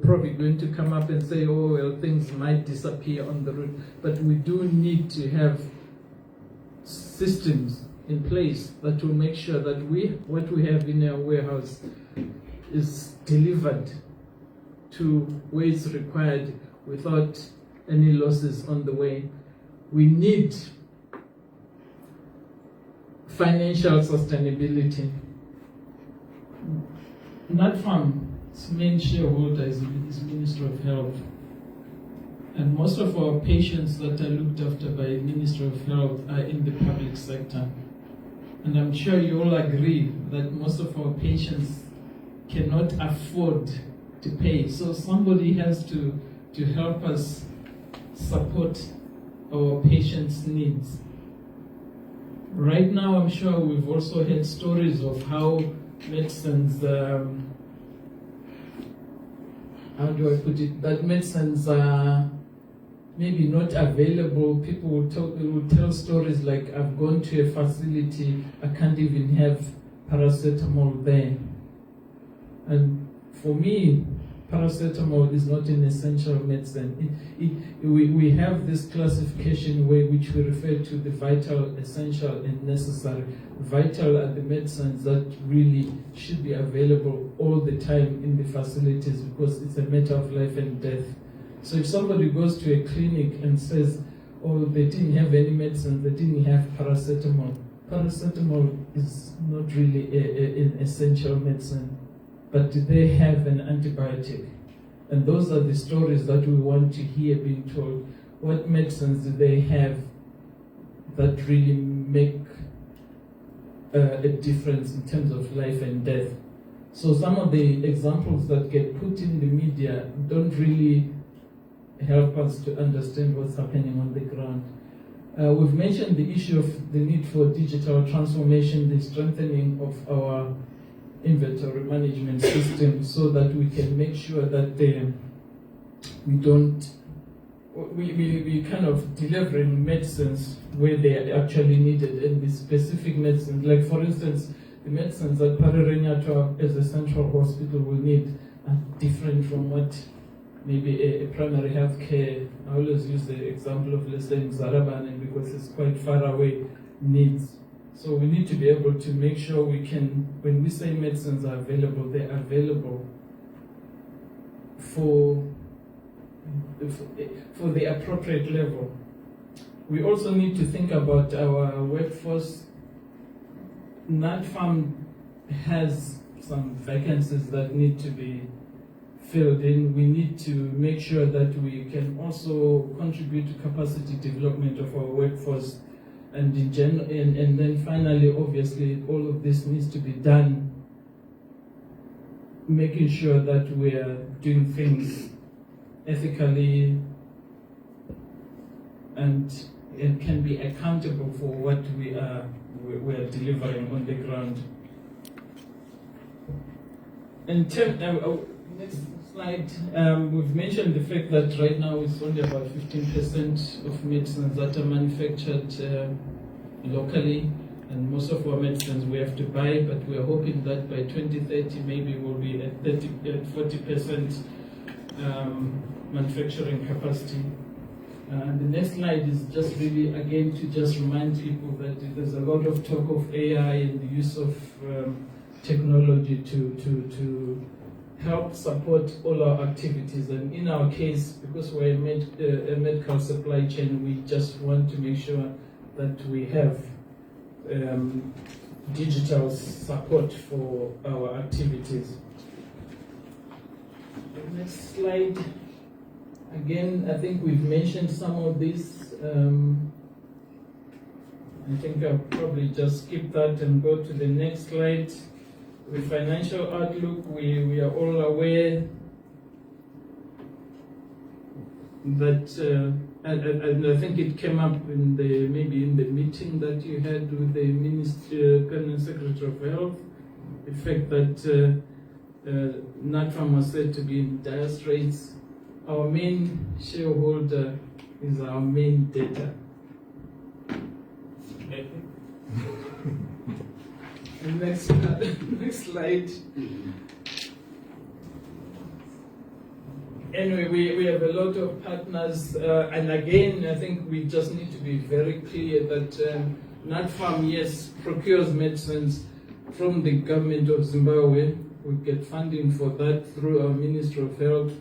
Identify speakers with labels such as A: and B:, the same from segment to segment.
A: probably going to come up and say, oh, well, things might disappear on the road. But we do need to have systems in place that will make sure that what we have in our warehouse is delivered to where it's required without any losses on the way. We need financial sustainability. Natpharm's main shareholder is Ministry of Health. And most of our patients that are looked after by Ministry of Health are in the public sector. And I'm sure you all agree that most of our patients cannot afford to pay. So somebody has to help us support our patients' needs. Right now, I'm sure we've also heard stories of how medicines, how do I put it, that medicines are maybe not available. People will tell stories like, I've gone to a facility, I can't even have paracetamol there. And for me, paracetamol is not an essential medicine. We have this classification way which we refer to the vital, essential, and necessary. Vital are the medicines that really should be available all the time in the facilities because it's a matter of life and death. So if somebody goes to a clinic and says, oh, they didn't have any medicine, they didn't have paracetamol. Paracetamol is not really an essential medicine, but they have an antibiotic. And those are the stories that we want to hear being told. What medicines do they have that really make a difference in terms of life and death? So some of the examples that get put in the media don't really help us to understand what's happening on the ground. We've mentioned the issue of the need for digital transformation, the strengthening of our inventory management system so that we can make sure that we kind of delivering medicines where they are actually needed, and the specific medicines, like for instance, the medicines that Pararenyatwa as a central hospital will need are different from what maybe a primary health care, I always use the example of, let's say, Zarabane because it's quite far away, needs. So we need to be able to make sure we can, when we say medicines are available, they're available for the appropriate level. We also need to think about our workforce. Natpharm has some vacancies that need to be filled in. We need to make sure that we can also contribute to capacity development of our workforce. And and then finally, obviously, all of this needs to be done, making sure that we are doing things ethically and can be accountable for what we are delivering on the ground. Next slide. We've mentioned the fact that right now it's only about 15% of medicines that are manufactured locally, and most of our medicines we have to buy, but we are hoping that by 2030 maybe we'll be at 40% manufacturing capacity. The next slide is just really, again, to just remind people that there's a lot of talk of AI and the use of technology to help support all our activities. And in our case, because we're a medical supply chain, we just want to make sure that we have digital support for our activities. The next slide. Again, I think we've mentioned some of this. I think I'll probably just skip that and go to the next slide. The financial outlook, we are all aware that, and I think it came up in maybe in the meeting that you had with the Permanent Secretary of Health, the fact that Natpharm was said to be in dire straits. Our main shareholder is our main data. Next slide. Anyway, we have a lot of partners, and again, I think we just need to be very clear that Natpharm, yes, procures medicines from the government of Zimbabwe. We get funding for that through our Ministry of Health.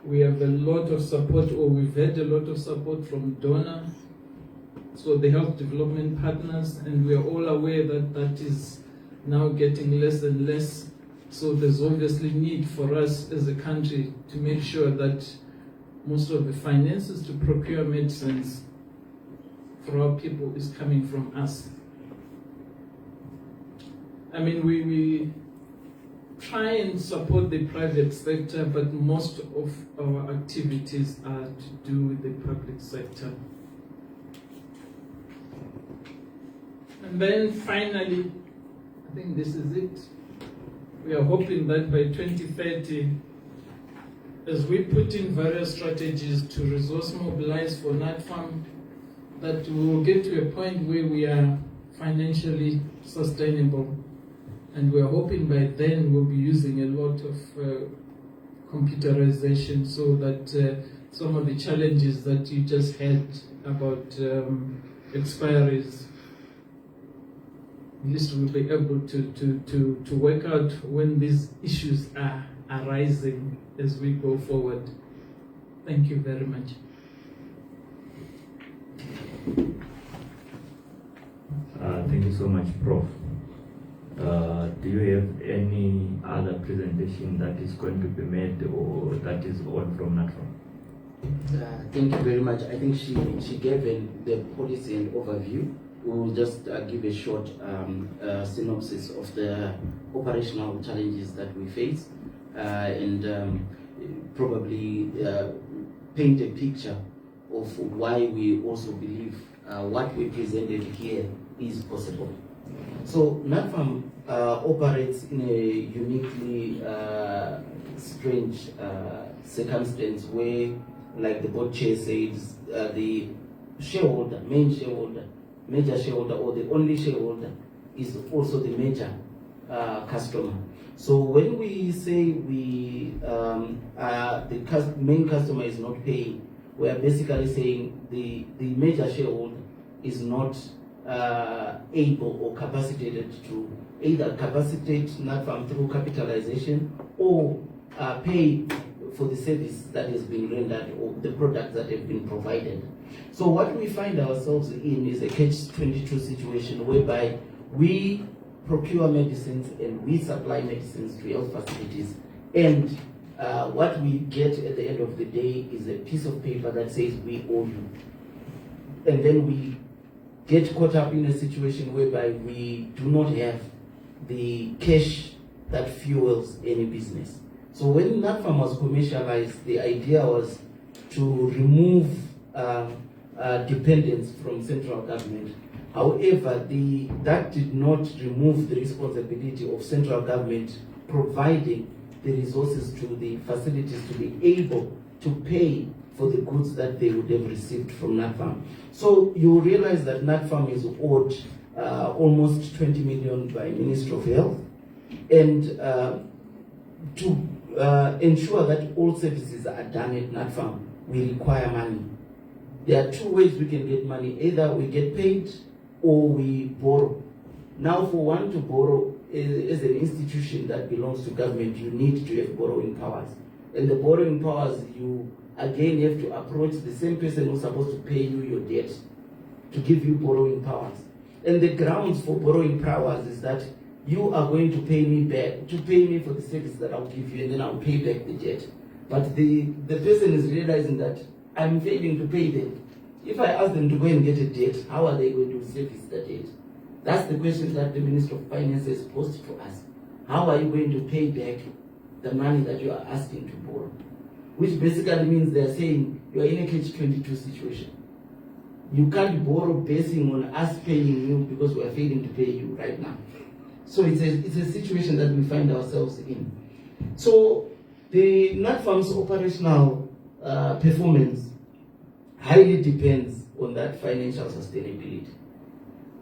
A: We have a lot of support, or we've had a lot of support from donors, so the health development partners, and we are all aware that that is now getting less and less. So there's obviously need for us as a country to make sure that most of the finances to procure medicines for our people is coming from us. I mean, we try and support the private sector, but most of our activities are to do with the public sector. And then finally, I think this is it. We are hoping that by 2030, as we put in various strategies to resource mobilize for Natpharm, that we will get to a point where we are financially sustainable. And we are hoping by then we'll be using a lot of computerization, so that some of the challenges that you just had about expiries, at least we'll be able to work out when these issues are arising as we go forward. Thank you very much.
B: Thank you so much, Prof. Do you have any other presentation that is going to be made or that is on from Natpharm?
C: Thank you very much. I think she gave the policy and overview. We'll just give a short synopsis of the operational challenges that we face and probably paint a picture of why we also believe what we presented here is possible. So Natpharm operates in a uniquely strange circumstance where, like the board chair says, the shareholder, major shareholder, or the only shareholder is also the major customer. So when we say the main customer is not paying, we are basically saying the major shareholder is not able or capacitated to either capacitate Natpharm through capitalization or pay for the service that has been rendered or the products that have been provided. So what we find ourselves in is a catch-22 situation whereby we procure medicines and we supply medicines to health facilities, and what we get at the end of the day is a piece of paper that says we owe you. And then we get caught up in a situation whereby we do not have the cash that fuels any business. So when Natpharm was commercialized, the idea was to remove dependence from central government. However, that did not remove the responsibility of central government providing the resources to the facilities to be able to pay for the goods that they would have received from Natpharm. So you realize that Natpharm is owed almost 20 million by Ministry of Health, and to ensure that all services are done at Natpharm, we require money. There are two ways we can get money: either we get paid or we borrow. Now, for one to borrow as an institution that belongs to government, you need to have borrowing powers, and the borrowing powers, you again have to approach the same person who's supposed to pay you your debt to give you borrowing powers. And the grounds for borrowing powers is that you are going to pay me back, to pay me for the service that I'll give you, and then I'll pay back the debt. But the person is realizing that I'm failing to pay them. If I ask them to go and get a debt, how are they going to service the debt? That's the question that the Minister of Finance has posed to us. How are you going to pay back the money that you are asking to borrow? Which basically means they're saying you are in a catch-22 situation. You can't borrow basing on us paying you because we are failing to pay you right now. So it's a situation that we find ourselves in. So the Natpharm's operational performance highly depends on that financial sustainability.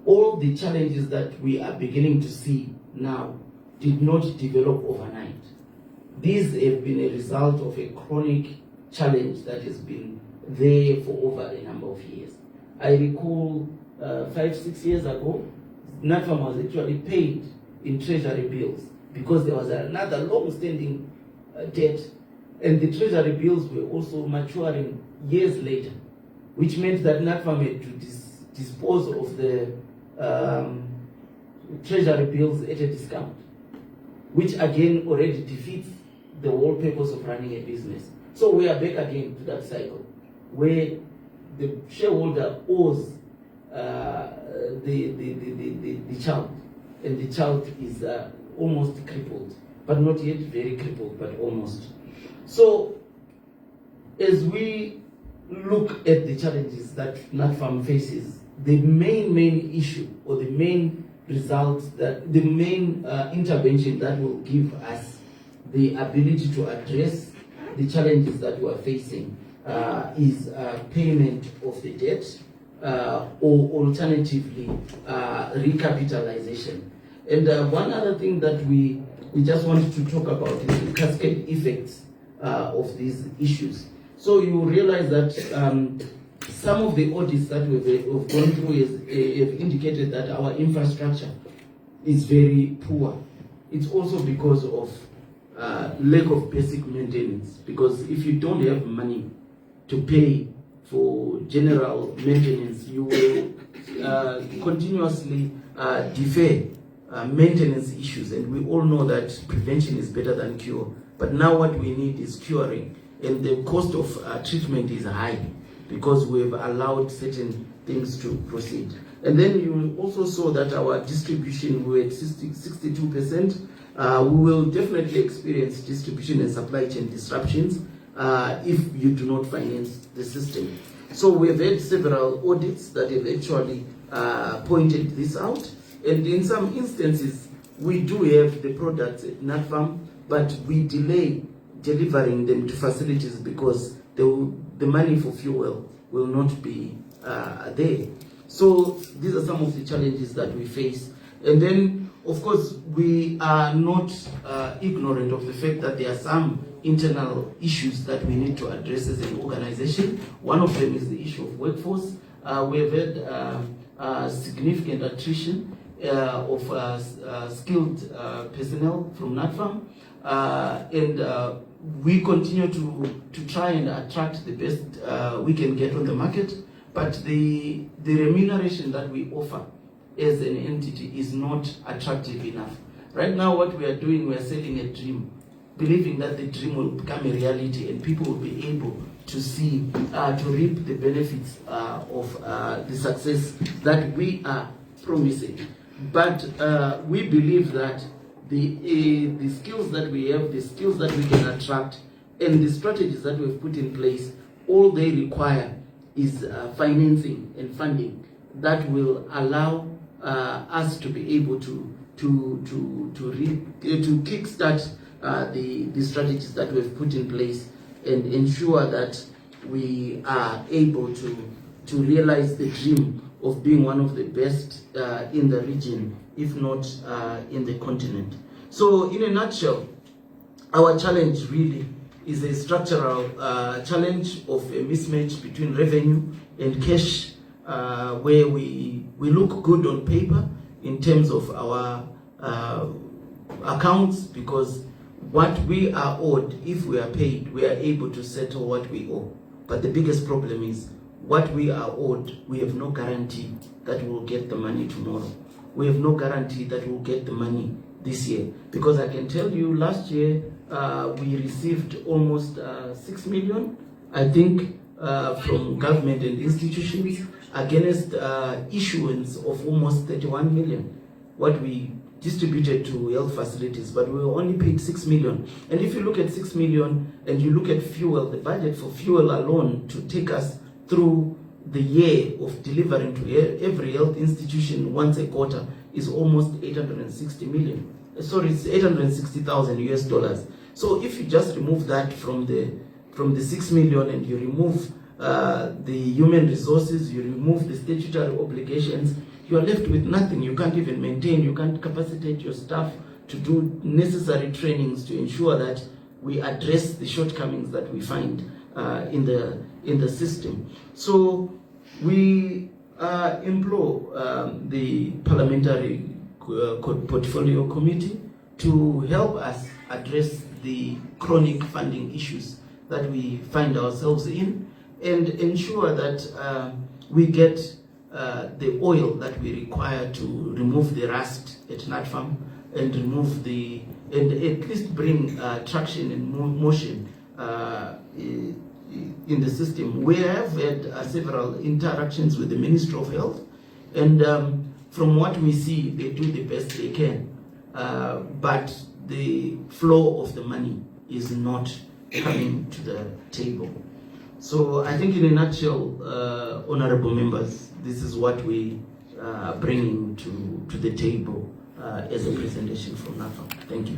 C: All the challenges that we are beginning to see now did not develop overnight. these have been a result of a chronic challenge that has been there for over a number of years. I recall 5-6 years ago, Natpharm was actually paid in treasury bills because there was another long-standing debt, and the treasury bills were also maturing years later, which meant that Natpharm had to dispose of the treasury bills at a discount, which again already defeats the whole purpose of running a business. So we are back again to that cycle where the shareholder owes the child, and the child is almost crippled, but not yet very crippled, but almost. So as we look at the challenges that Natpharm faces, the main issue, or the main result, that the main intervention that will give us the ability to address the challenges that we are facing is payment of the debt, or alternatively recapitalization. And one other thing that we just wanted to talk about is the cascade effects of these issues. So you realize that some of the audits that we've gone through have indicated that our infrastructure is very poor. It's also because of lack of basic maintenance, because if you don't have money to pay for general maintenance, you will continuously defer maintenance issues, and we all know that prevention is better than cure. But now what we need is curing, and the cost of treatment is high because we've allowed certain things to proceed. And then you also saw that our distribution, we were at 62%. We will definitely experience distribution and supply chain disruptions if you do not finance the system. So we've had several audits that have actually pointed this out. And in some instances, we do have the products at Natpharm, but we delay delivering them to facilities because the money for fuel will not be there. So these are some of the challenges that we face. And then, of course, we are not ignorant of the fact that there are some internal issues that we need to address as an organization. One of them is the issue of workforce. We have had significant attrition of skilled personnel from Natpharm, and we continue to try and attract the best we can get on the market, but the remuneration that we offer as an entity is not attractive enough. Right now what we are doing, we are selling a dream, believing that the dream will become a reality and people will be able to see, to reap the benefits of the success that we are promising. But we believe that the skills that we have, the skills that we can attract, and the strategies that we've put in place, all they require is financing and funding that will allow us to be able to kickstart the strategies that we've put in place and ensure that we are able to realize the dream of being one of the best in the region, if not in the continent. So in a nutshell, our challenge really is a structural challenge of a mismatch between revenue and cash, where we look good on paper in terms of our accounts, because what we are owed, if we are paid, we are able to settle what we owe. But the biggest problem is what we are owed, we have no guarantee that we will get the money tomorrow. We have no guarantee that we will get the money this year. Because I can tell you, last year we received almost 6 million, I think, from government and institutions against issuance of almost 31 million. What we distributed to health facilities, but we were only paid 6 million. And if you look at 6 million and you look at fuel, the budget for fuel alone to take us through the year of delivering to every health institution once a quarter is almost 860 million. Sorry, it's 860,000 US dollars. So if you just remove that from the 6 million and you remove the human resources, you remove the statutory obligations, you are left with nothing. You can't even maintain, you can't capacitate your staff to do necessary trainings to ensure that we address the shortcomings that we find in the system. So we implore the Parliamentary Portfolio Committee to help us address the chronic funding issues that we find ourselves in, and ensure that we get the oil that we require to remove the rust at Natpharm and and at least bring traction and motion in the system. We have had several interactions with the Ministry of Health, and from what we see, they do the best they can, but the flow of the money is not coming to the table. So I think in a nutshell, honorable members, this is what we are bringing to the table as a presentation from Natpharm. Thank you.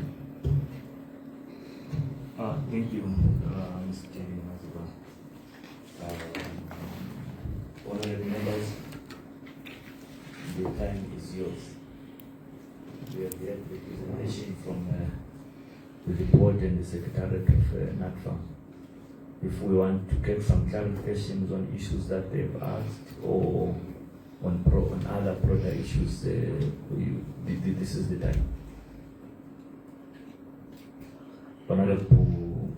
B: Thank you, Mr. Chairman. Honorable members, the time is yours. We have had the presentation from the board and the Secretariat of Natpharm. If we want to get some clarifications on issues that they've asked, or on other broader issues, this is the time. Honorable,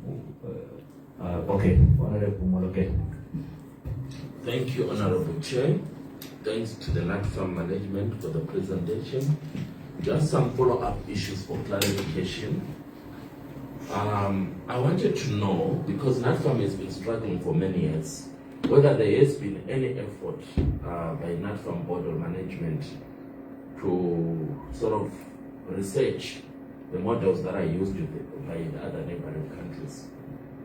B: Honorable Moloke.
D: Thank you, Honorable Chair. Thanks to the Natpharm management for the presentation. Just some follow-up issues for clarification. I wanted to know, because Natpharm has been struggling for many years, whether there has been any effort by Natpharm board or management to sort of research the models that are used by the other neighboring countries.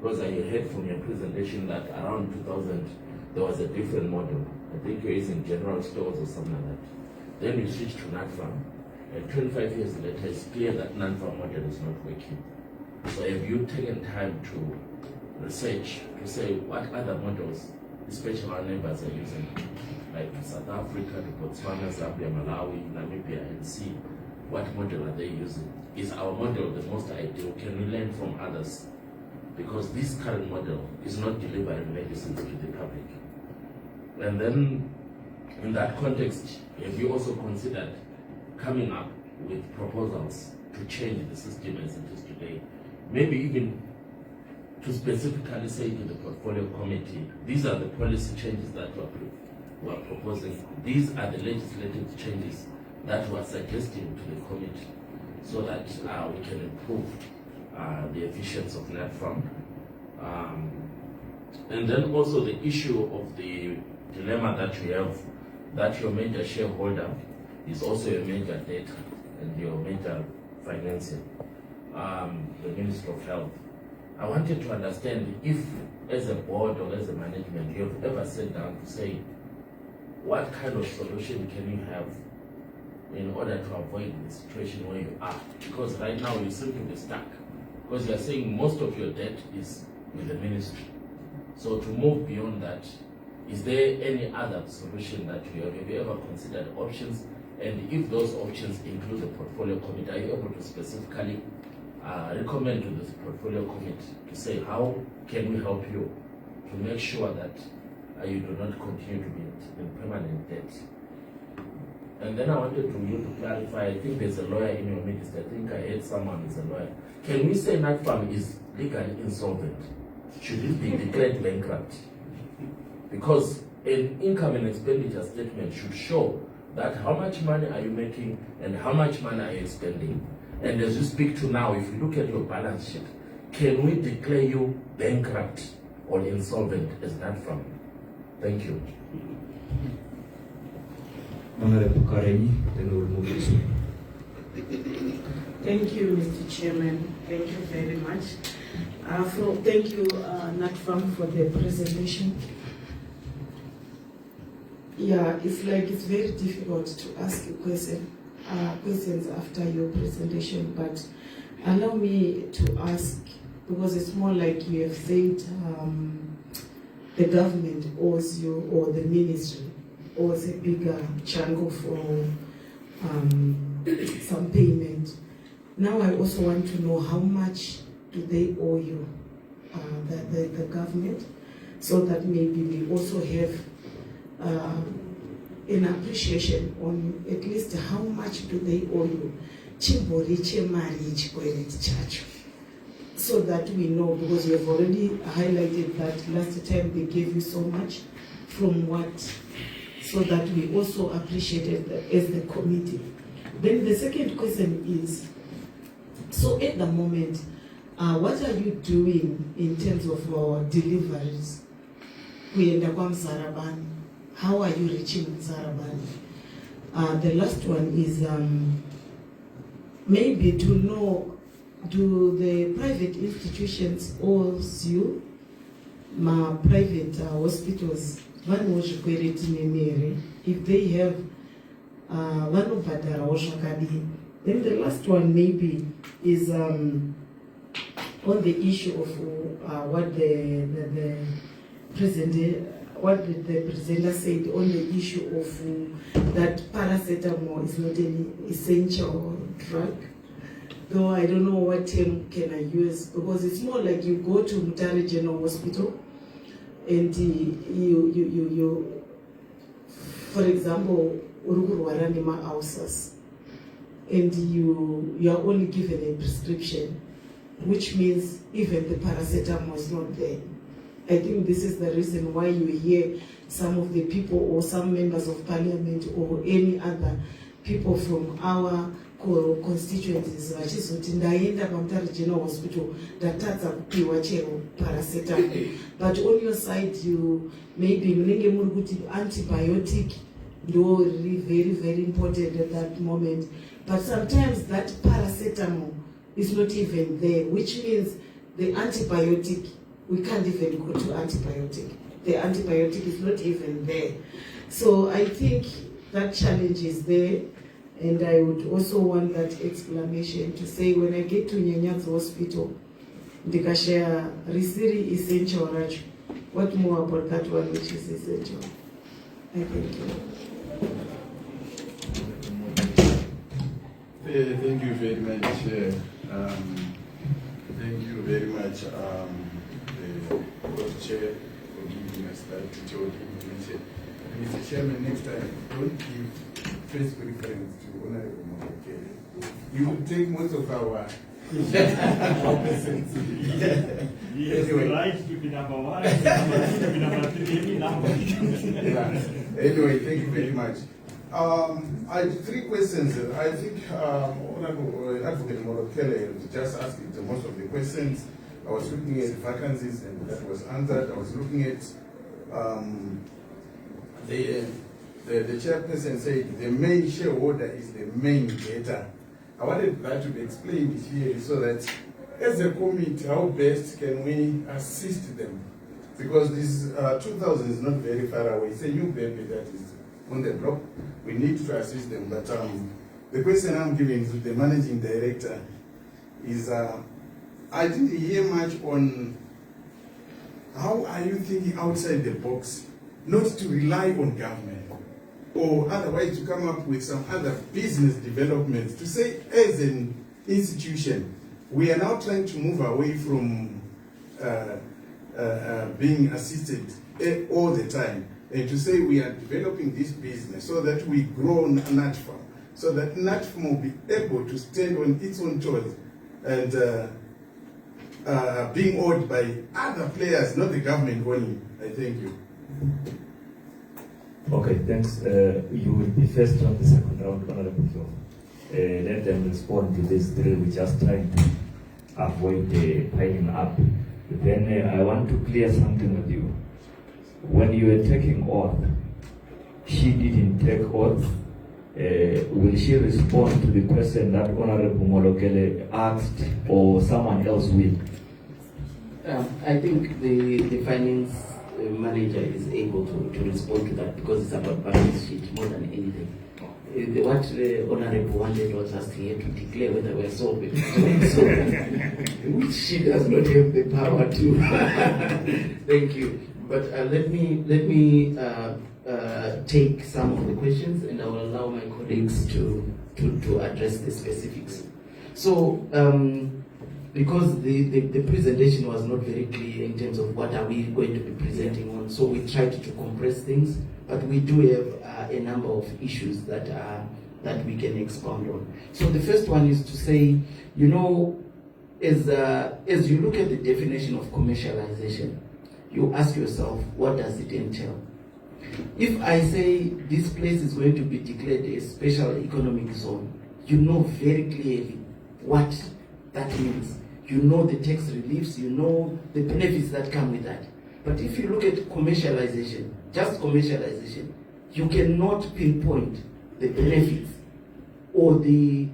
D: Because I heard from your presentation that around 2000 there was a different model. I think you're using general stores or something like that. Then you switched to Natpharm, and 25 years later it's clear that Natpharm model is not working. So have you taken time to research to say what other models, especially our neighbors, are using, like South Africa, Botswana, Zambia, Malawi, Namibia, and see what model are they using? Is our model the most ideal? Can we learn from others? Because this current model is not delivering medicines to the public. And then, in that context, have you also considered coming up with proposals to change the system as it is today? Maybe even to specifically say to the portfolio committee, these are the policy changes that we are proposing. These are the legislative changes that we are suggesting to the committee, so that we can improve the efficiency of Natpharm. And then also the issue of the dilemma that you have, that your major shareholder is also a major debtor and your major financier, the Ministry of Health. I wanted to understand if, as a board or as a management, you have ever sat down to say, what kind of solution can you have in order to avoid the situation where you are? Because right now you seem to be stuck. Because you are saying most of your debt is with the ministry. So to move beyond that, is there any other solution that you have you ever considered options? And if those options include the portfolio committee, are you able to specifically recommend to the portfolio committee to say how can we help you to make sure that you do not continue to be in permanent debt? And then I wanted you to clarify, I think there's a lawyer in your ministry, I think I heard someone is a lawyer. Can we say Natpharm is legally insolvent? Should it be declared bankrupt? Because an income and expenditure statement should show that how much money are you making and how much money are you spending. And as you speak to now, if you look at your balance sheet, can we declare you bankrupt or insolvent as Natpharm? Thank you.
B: Honorable Kareni, then we'll move this way.
E: Thank you, Mr. Chairman. Thank you very much. Thank you, Natpharm, for the presentation. Yeah, it's very difficult to ask questions after your presentation, but allow me to ask, because it's more like you have said the government owes you, or the ministry owes a bigger chunk of some payment. Now I also want to know how much do they owe you, the government, so that maybe we also have an appreciation on at least how much do they owe you, so that we know, because you have already highlighted that last time they gave you so much from what, so that we also appreciated that as the committee. Then the second question is, so at the moment, what are you doing in terms of deliveries? How are you reaching Mzarabani? The last one is maybe to know, do the private institutions owe you, private hospitals, if they have then the last one maybe is on the issue of what the presenter said on the issue of that paracetamol is not an essential drug. Though I don't know what term can I use, because it's more like you go to Mutare General Hospital and you for example, Uruguaranima ulcers, and you are only given a prescription, which means even the paracetamol is not there. I think this is the reason why you hear some of the people or some members of parliament or any other people from our constituencies vachizoti ndaenda paMutare General Hospital ndatadza kupiwa chero paracetamol, but on your side you maybe munenge muri kuti antibiotic ndo very very important at that moment, but sometimes that paracetamol is not even there, which means the antibiotic, we can't even go to antibiotic. The antibiotic is not even there. So I think that challenge is there, and I would also want that explanation to say when I get to Nyanya's hospital, ndikashare risiri essential racho. What more about that one which is essential? I thank you.
F: Thank you very much. Thank you very much, Chair, for giving us that information. Mr. Chairman, next time, don't give first preference to Honorable Mokele. You will take most of our presence.
B: Yes,
F: anyway.
B: Right to be number one, number two to be number three, any number.
F: Yeah. Anyway, thank you very much. I have 3 questions. I think Honorable Advocate Morokele just asked most of the questions. I was looking at vacancies and that was answered. I was looking at the chairperson said the main shareholder is the main debtor. I wanted that to be explained here so that as a committee, how best can we assist them? Because this 2000 is not very far away. It's a new baby that is on the block. We need to assist them. But the question I'm giving to the managing director is I didn't hear much on how are you thinking outside the box, not to rely on government, or otherwise to come up with some other business developments, to say as an institution, we are now trying to move away from being assisted all the time, and to say we are developing this business so that we grow Natpharm, so that Natpharm will be able to stand on its own toes and being owed by other players, not the government only. I thank you.
B: Okay, thanks. You will be first on the second round, Honorable Floor. Let them respond to this 3. We're just trying to avoid piling up. Then I want to clear something with you. When you were taking oath, she didn't take oath. Will she respond to the question that Honorable Molokele asked, or someone else will?
C: I think the finance manager is able to respond to that, because it's about balance sheet more than anything. What Honorable wanted was us here to declare whether we're solving, which she does not have the power to. Thank you. But let me take some of the questions, and I will allow my colleagues to address the specifics. So because the presentation was not very clear in terms of what are we going to be presenting on, so we tried to compress things, but we do have a number of issues that we can expound on. So the first one is to say, you know, as you look at the definition of commercialization, you ask yourself, what does it entail? If I say this place is going to be declared a special economic zone, you know very clearly what that means. You know the tax reliefs, you know the benefits that come with that. But if you look at commercialization, just commercialization, you cannot pinpoint the benefits or the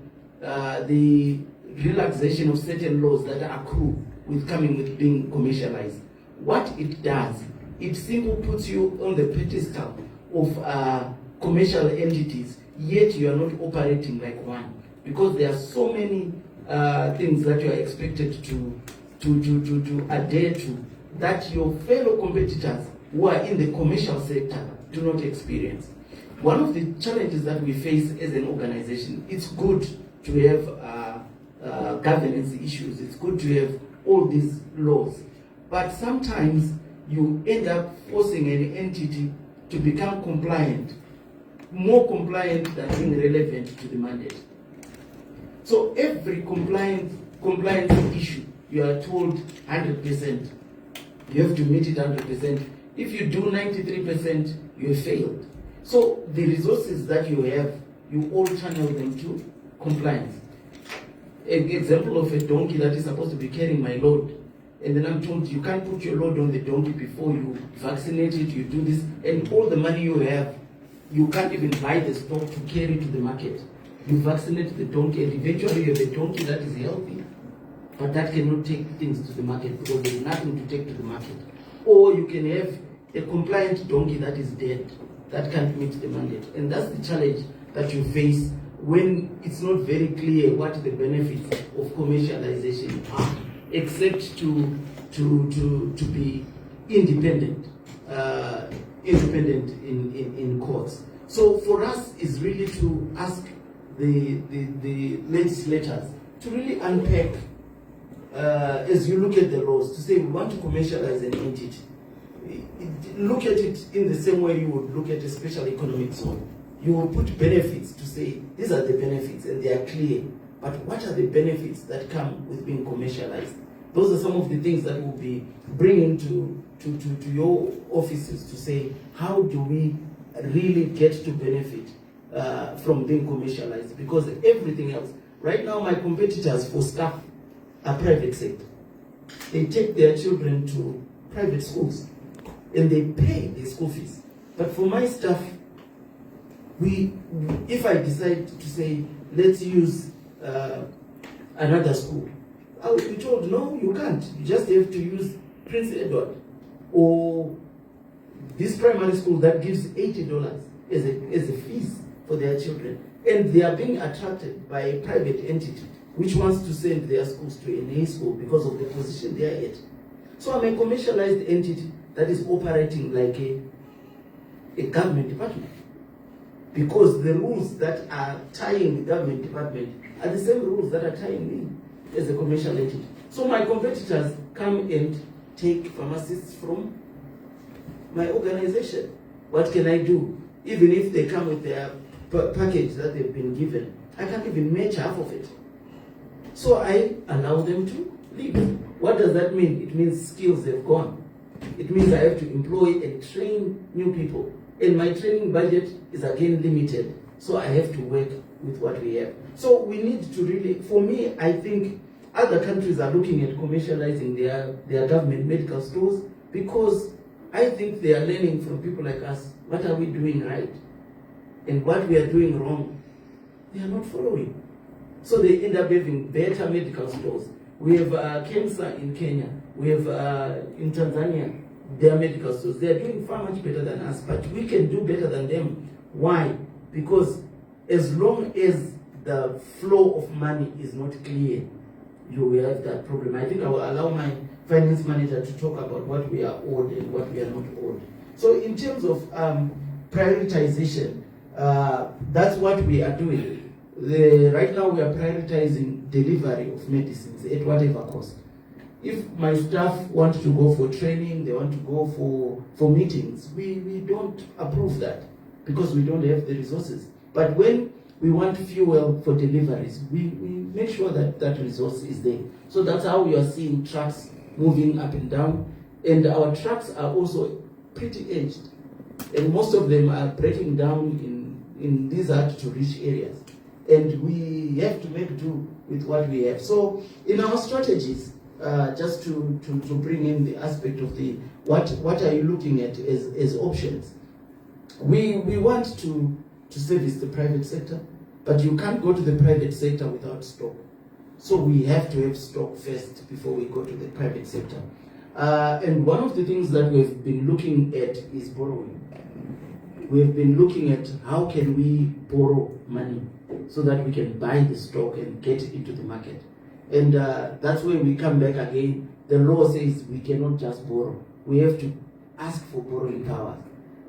C: relaxation of certain laws that accrue with coming with being commercialized. What it does, it simply puts you on the pedestal of commercial entities, yet you are not operating like one, because there are so many things that you are expected to adhere to that your fellow competitors who are in the commercial sector do not experience. One of the challenges that we face as an organization, it's good to have governance issues, it's good to have all these laws, but sometimes you end up forcing an entity to become compliant, more compliant than being relevant to the mandate. So every compliance issue, you are told 100%. You have to meet it 100%. If you do 93%, you have failed. So the resources that you have, you all channel them to compliance. An example of a donkey that is supposed to be carrying my load, and then I'm told you can't put your load on the donkey before you vaccinate it, you do this, and all the money you have, you can't even buy the stock to carry to the market. You vaccinate the donkey, and eventually you have a donkey that is healthy, but that cannot take things to the market because there's nothing to take to the market. Or you can have a compliant donkey that is dead, that can't meet the mandate. And that's the challenge that you face when it's not very clear what the benefits of commercialization are, except to be independent, independent in courts. So for us is really to ask the legislators to really unpack, as you look at the laws, to say we want to commercialize an entity. Look at it in the same way you would look at a special economic zone. You will put benefits to say these are the benefits and they are clear, but what are the benefits that come with being commercialized? Those are some of the things that we'll be bringing to your offices to say, how do we really get to benefit from being commercialized? Because everything else, right now my competitors for staff are private sector. They take their children to private schools and they pay the school fees. But for my staff, if I decide to say, let's use another school, I will be told, no, you can't. You just have to use Prince Edward or this primary school that gives $80 as a fees for their children. And they are being attracted by a private entity which wants to send their schools to an A school because of the position they are at. So I'm a commercialized entity that is operating like a government department, because the rules that are tying the government department are the same rules that are tying me as a commercial entity. So my competitors come and take pharmacists from my organization. What can I do? Even if they come with their package that they've been given, I can't even match half of it. So I allow them to leave. What does that mean? It means skills have gone. It means I have to employ and train new people. And my training budget is again limited. So I have to work with what we have. So we need to really, for me, I think other countries are looking at commercializing their government medical stores, because I think they are learning from people like us. What are we doing right? And what we are doing wrong, they are not following. So they end up having better medical stores. We have KEMSA in Kenya. We have in Tanzania, their medical stores. They are doing far much better than us, but we can do better than them. Why? Because as long as the flow of money is not clear, you will have that problem. I think I will allow my finance manager to talk about what we are owed and what we are not owed. So in terms of prioritization, that's what we are doing. Right now we are prioritizing delivery of medicines at whatever cost. If my staff want to go for training, they want to go for meetings, we don't approve that because we don't have the resources. But when we want fuel for deliveries, we make sure that that resource is there. So that's how we are seeing trucks moving up and down. And our trucks are also pretty aged. And most of them are breaking down in these hard to reach areas. And we have to make do with what we have. So in our strategies, just to bring in the aspect of the what are you looking at as options? We want to service the private sector, but you can't go to the private sector without stock. So we have to have stock first before we go to the private sector. And one of the things that we've been looking at is borrowing. We've been looking at how can we borrow money so that we can buy the stock and get it into the market. And that's where we come back again. The law says we cannot just borrow. We have to ask for borrowing powers.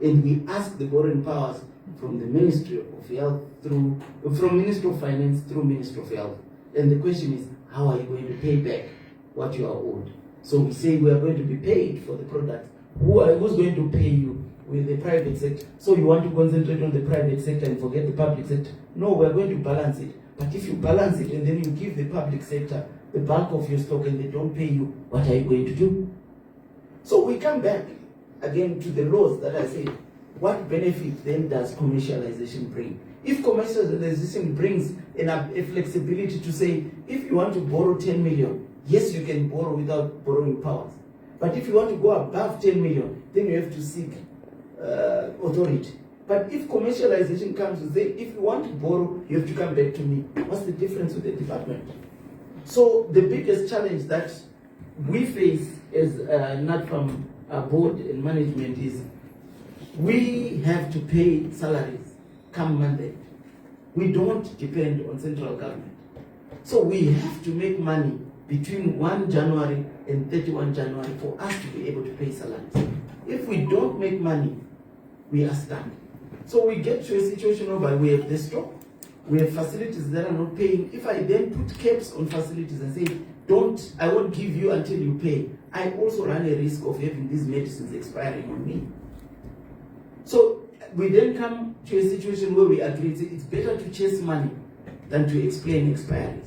C: And we ask the borrowing powers from the Ministry of Health from Ministry of Finance through Ministry of Health. And the question is, how are you going to pay back what you are owed? So we say we are going to be paid for the product. Who's going to pay you? With the private sector. So you want to concentrate on the private sector and forget the public sector? No, we're going to balance it. But if you balance it and then you give the public sector the bulk of your stock and they don't pay you, what are you going to do? So we come back again to the laws that I say, what benefit then does commercialization bring? If commercialization brings a flexibility to say, if you want to borrow 10 million, yes, you can borrow without borrowing powers. But if you want to go above 10 million, then you have to seek authority. But if commercialization comes to say, if you want to borrow, you have to come back to me. What's the difference with the department? So the biggest challenge that we face as Natpharm board and management is we have to pay salaries come Monday. We don't depend on central government. So we have to make money between 1 January and 31 January for us to be able to pay salaries. If we don't make money, we are stuck. So we get to a situation whereby we have the stock, we have facilities that are not paying. If I then put caps on facilities and say, I won't give you until you pay, I also run a risk of having these medicines expiring on me. So we then come to a situation where we agree it's better to chase money than to explain expiries.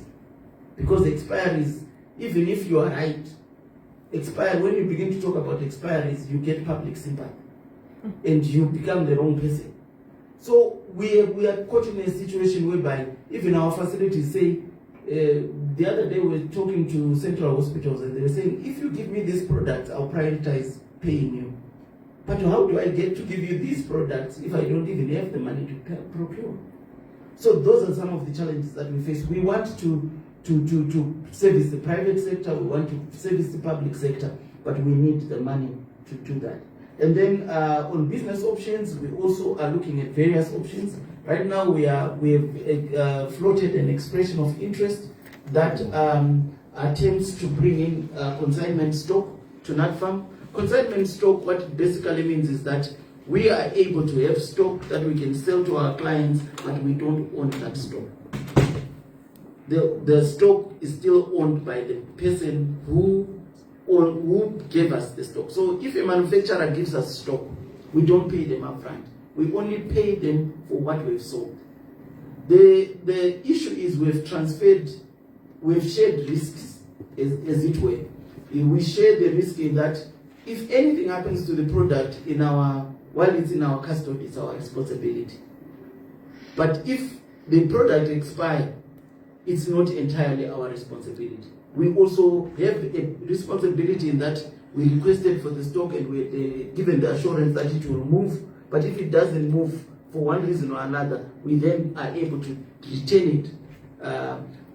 C: Because expiries, even if you are right, when you begin to talk about expiries, you get public sympathy and you become the wrong person. So we are caught in a situation whereby even our facilities say, the other day we were talking to central hospitals and they were saying, if you give me this product, I'll prioritize paying you. But how do I get to give you these products if I don't even have the money to procure? So those are some of the challenges that we face. We want to service the private sector, we want to service the public sector, but we need the money to do that. And then on business options, we also are looking at various options. Right now we have floated an expression of interest that attempts to bring in consignment stock to Natpharm. Consignment stock, what it basically means is that we are able to have stock that we can sell to our clients, but we don't own that stock. The stock is still owned by the person who gave us the stock. So if a manufacturer gives us stock, we don't pay them upfront. We only pay them for what we've sold. The issue is we've shared risks, as it were. We share the risk in that if anything happens to the product while it's in our custody, it's our responsibility. But if the product expires, it's not entirely our responsibility. We also have a responsibility in that we requested for the stock and we're given the assurance that it will move. But if it doesn't move for one reason or another, we then are able to retain it.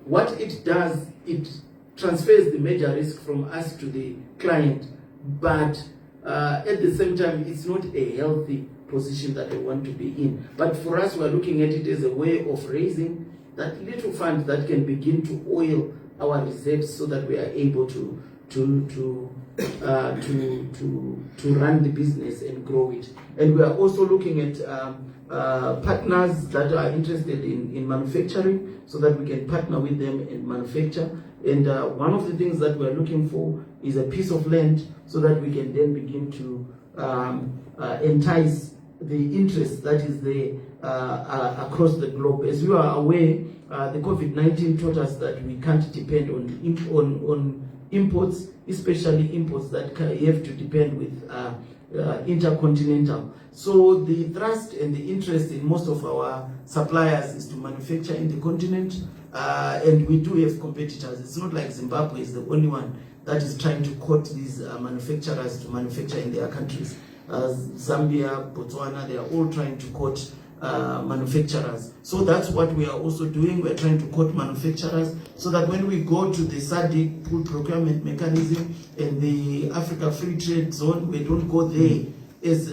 C: What it does, it transfers the major risk from us to the client, but at the same time, it's not a healthy position that we want to be in. But for us, we're looking at it as a way of raising that little fund that can begin to oil our reserves so that we are able to to run the business and grow it. And we are also looking at partners that are interested in manufacturing, so that we can partner with them and manufacture. And one of the things that we're looking for is a piece of land, so that we can then begin to entice the interest that is there across the globe. As you are aware, the COVID-19 taught us that we can't depend on imports, especially imports that you have to depend with intercontinental. So the thrust and the interest in most of our suppliers is to manufacture in the continent, and we do have competitors. It's not like Zimbabwe is the only one that is trying to court these manufacturers to manufacture in their countries. Zambia, Botswana, they are all trying to court manufacturers. So that's what we are also doing. We're trying to court manufacturers, so that when we go to the SADC pool procurement mechanism and the Africa Free Trade Zone, we don't go there as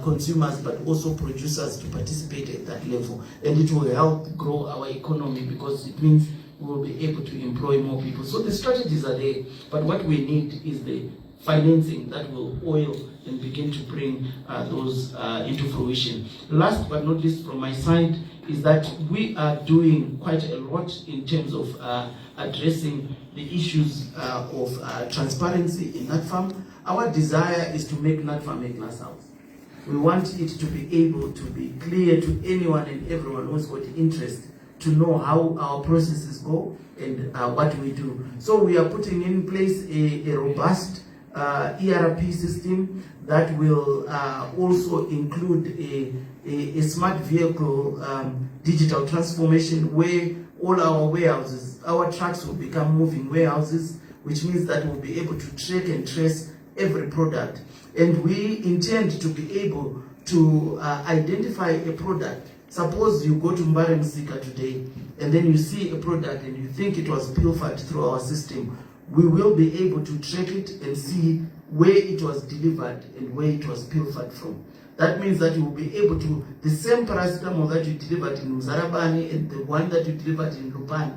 C: consumers, but also producers to participate at that level. And it will help grow our economy, because it means we will be able to employ more people. So the strategies are there, but what we need is the financing that will oil and begin to bring those into fruition. Last but not least from my side is that we are doing quite a lot in terms of addressing the issues of transparency in Natpharm. Our desire is to make Natpharm a glass house. We want it to be able to be clear to anyone and everyone who's got interest, to know how our processes go and what we do. So we are putting in place a robust ERP system that will also include a smart vehicle digital transformation, where all our warehouses, our trucks will become moving warehouses, which means that we'll be able to track and trace every product. And we intend to be able to identify a product. Suppose you go to Mbare Msika today, and then you see a product and you think it was pilfered through our system. We will be able to track it and see where it was delivered and where it was pilfered from. That means that you will be able to, the same paracetamol that you delivered in Mzarabani and the one that you delivered in Lupani,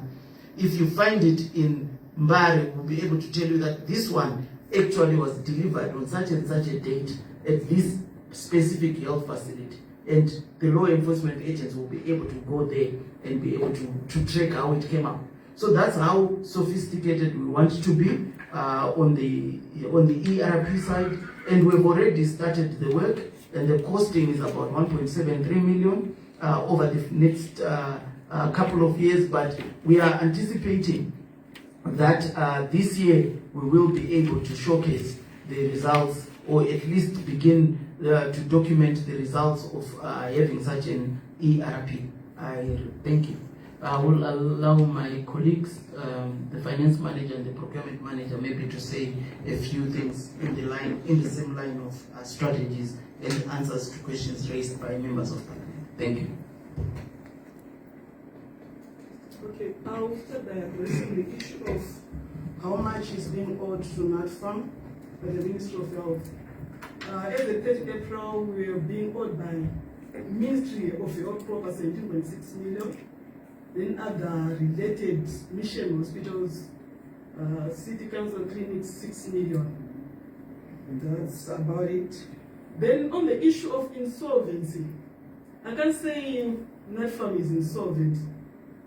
C: if you find it in Mbare, we'll be able to tell you that this one actually was delivered on such and such a date at this specific health facility. And the law enforcement agents will be able to go there and be able to track how it came up. So that's how sophisticated we want to be on the ERP side, and we've already started the work, and the costing is about 1.73 million over the next couple of years. But we are anticipating that this year we will be able to showcase the results, or at least begin to document the results of having such an ERP. I thank you. I will allow my colleagues, the finance manager and the procurement manager, maybe to say a few things in the same line of strategies and answers to questions raised by members of parliament. Thank you.
G: Okay, I'll start by addressing the issue of how much is being owed to Natpharm by the Ministry of Health. As of 30 April, we are being owed by Ministry of Health proper 17.6 million. Then other related mission hospitals, city council clinics, 6 million. That's about it. Then on the issue of insolvency, I can say Natpharm is insolvent.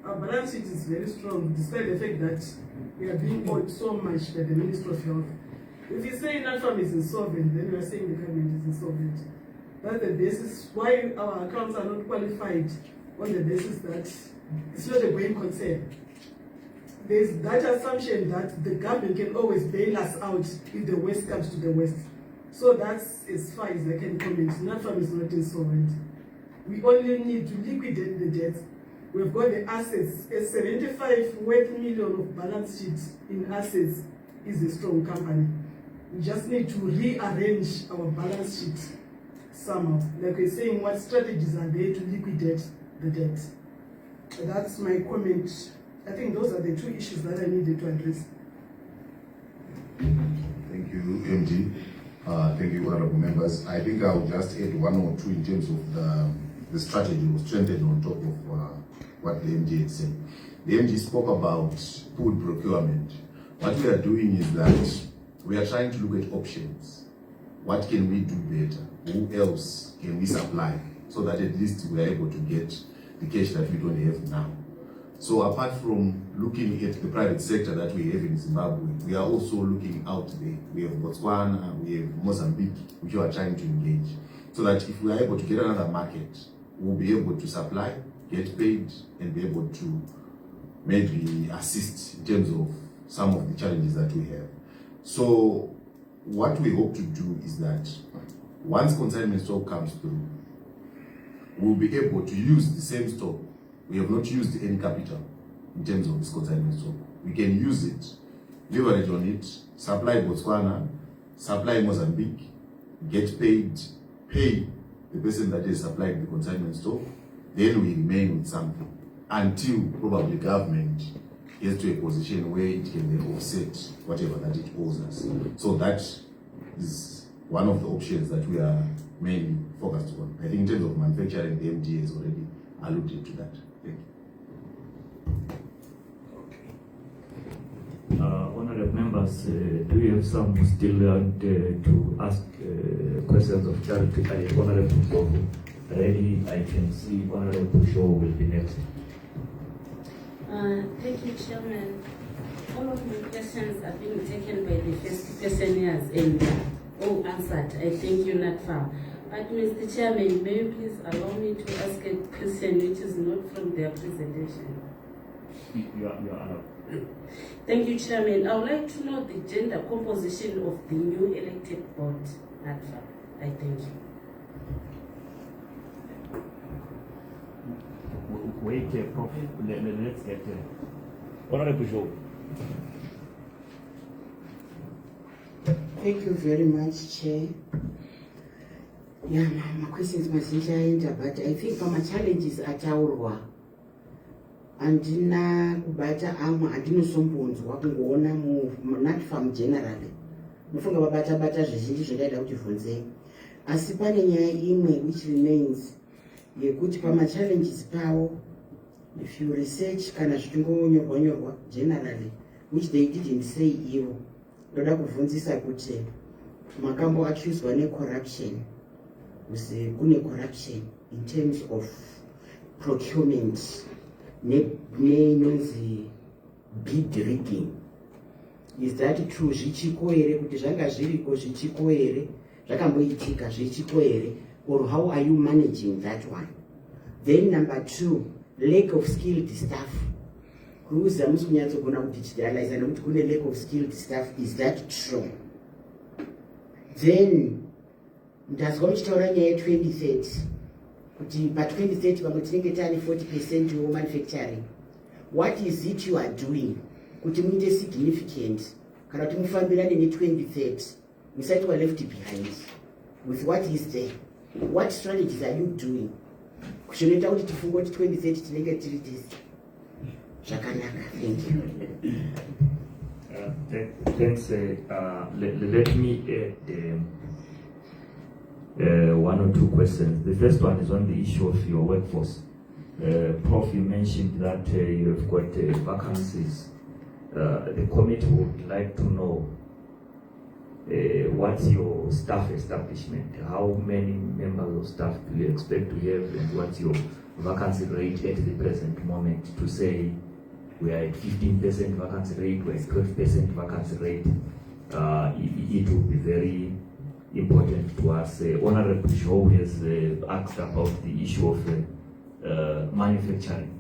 G: Our balance sheet is very strong, despite the fact that we are being owed so much by the Ministry of Health. If you say Natpharm is insolvent, then we are saying the government is insolvent. That's the basis why our accounts are not qualified, on the basis that it's not a going concern. There's that assumption that the government can always bail us out if the West comes to the West. So that's as far as I can comment. Natpharm is not insolvent. We only need to liquidate the debt. We've got the assets. A 75 million of balance sheet in assets is a strong company. We just need to rearrange our balance sheet somehow. Like we're saying, what strategies are there to liquidate the debt? That's my comment. I think those are the two issues that I needed to address.
H: Thank you, MD. Thank you, honorable members. I think I'll just add one or two in terms of the strategy was strengthened on top of what the MD had said. The MD spoke about food procurement. What we are doing is that we are trying to look at options. What can we do better? Who else can we supply so that at least we are able to get the cash that we don't have now? So apart from looking at the private sector that we have in Zimbabwe, we are also looking out there. We have Botswana, we have Mozambique, which we are trying to engage. So that if we are able to get another market, we'll be able to supply, get paid, and be able to maybe assist in terms of some of the challenges that we have. So what we hope to do is that once consignment stock comes through, we'll be able to use the same stock. We have not used any capital in terms of this consignment stock. We can use it, leverage on it, supply Botswana, supply Mozambique, get paid, pay the person that is supplying the consignment stock, then we remain with something until probably government gets to a position where it can then offset whatever that it owes us. So that is one of the options that we are mainly focused on. I think in terms of manufacturing, the MD has already alluded to that. Thank you.
B: Honorable members, do you have some who still want to ask questions of charity? Honorable Pushovu, ready? I can see Honorable Pushovu will be next.
I: Thank you, Chairman. All of the questions have been taken by the first questionnaires and all answered. I thank you, Natpharm. But Mr. Chairman, may you please allow me to ask a question which is not from their presentation?
B: You are allowed.
I: Thank you, Chairman. I would like to know the gender composition of the new elected board, Natpharm. I thank you.
B: Wait, Prof. Let's get Honorable Pushovu.
J: Thank you very much, Chair. Yeah, my questions mazhinji aenda, but I think my challenges ataurwa. Andina kubata amwe andinosombonzwa kungoona Natpharm generally. Mufunga babata zvizhinji zvingaida kuti bvunzei. Asi pane nyaya imwe which remains yekuti pama challenges pawo, if you research kana zvichingonyorwa generally, which they didn't say ivo, ndoda kubvunzisa kuti makambo accused ne corruption. Kune corruption in terms of procurement, nenonzi bid rigging. Is that true? Zvichiko here kuti zvanga zviriko zvichiko here zvakamboitika zvichiko here, or how are you managing that one? Then number 2, lack of skilled staff. Kuuza musikunyatso kudigitalize nokuti kune lack of skilled staff. Is that true? Then ndazwa muchitaura nyaya ye2030 kuti pa2030 pamwe tinenge tani 40% womanufacturing. What is it you are doing kuti muite significant kana kuti mufambirane ne2030 musati wa left behind with what is there? What strategies are you doing zvinoita kuti tifunge kuti 2030 tinenge tiri this zvakanaka? Thank you.
B: Thanks. Let me add one or two questions. The first one is on the issue of your workforce. Prof, you mentioned that you have got vacancies. The committee would like to know what's your staff establishment? How many members of staff do you expect to have, and what's your vacancy rate at the present moment? To say we are at 15% vacancy rate, we're at 12% vacancy rate, it will be very important to us. Honorable Pushovu has asked about the issue of manufacturing.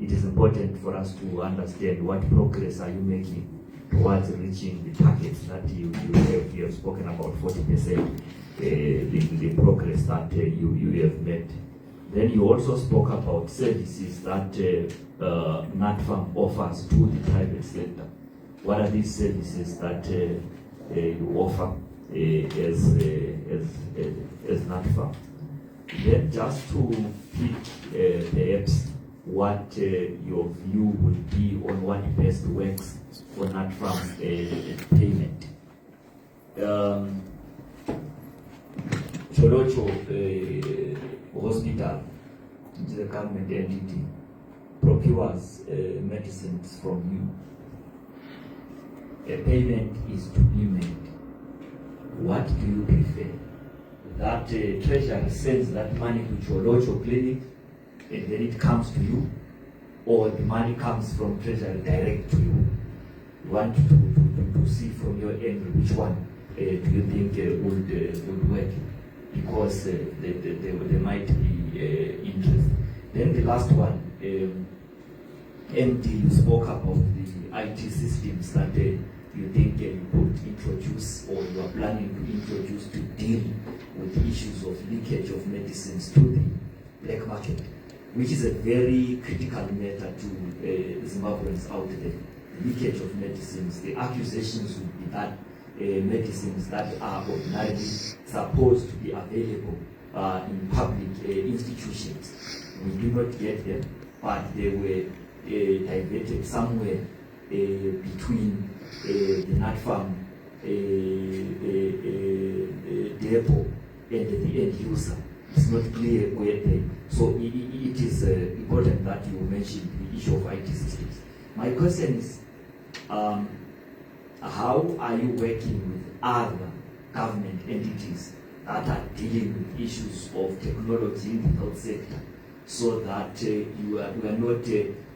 B: It is important for us to understand what progress are you making towards reaching the targets that you have spoken about 40%, the progress that you have made. Then you also spoke about services that Natpharm offers to the private sector. What are these services that you offer as Natpharm? Then just to pick perhaps what your view would be on what best works for Natpharm's payment. Cholocho Hospital, which is a government entity, procures medicines from you. A payment is to be made. what do you prefer? That treasury sends that money to your local clinic and then it comes to you, or the money comes from treasury direct to you? You want to see from your end which one do you think would work? Because there might be interest. Then the last one, MD, you spoke about the IT systems that you think you could introduce, or you are planning to introduce, to deal with the issues of leakage of medicines to the black market, which is a very critical matter to Zimbabweans out there. The leakage of medicines, the accusations would be that medicines that are ordinarily supposed to be available in public institutions, we do not get them, but they were diverted somewhere between the Natpharm depot and the end user. It's not clear where they. So it is important that you mentioned the issue of IT systems. My question is, how are you working with other government entities that are dealing with issues of technology in the health sector, so that we are not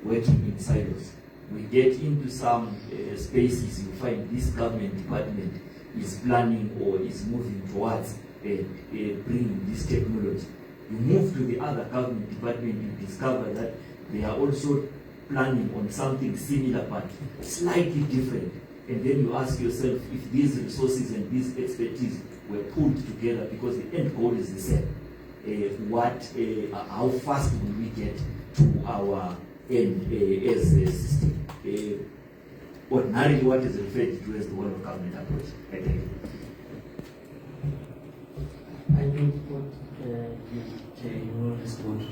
B: working in silos? We get into some spaces, you find this government department is planning or is moving towards bringing this technology. You move to the other government department, you discover that they are also planning on something similar but slightly different. And then you ask yourself if these resources and this expertise were pulled together, because the end goal is the same. How fast will we get to our end as a system? Ordinarily, what is referred to as the one of government approach. Thank you.
K: I think what you will respond to.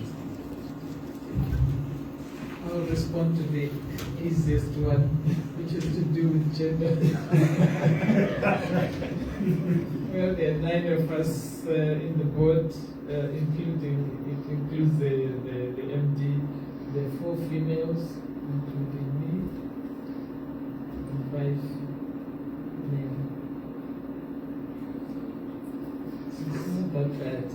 A: I'll respond to the easiest one, which is to do with gender. Well, there are 9 of us in the board, it includes the MD. There are 4 females, including me, and 5 men. So it's not that bad.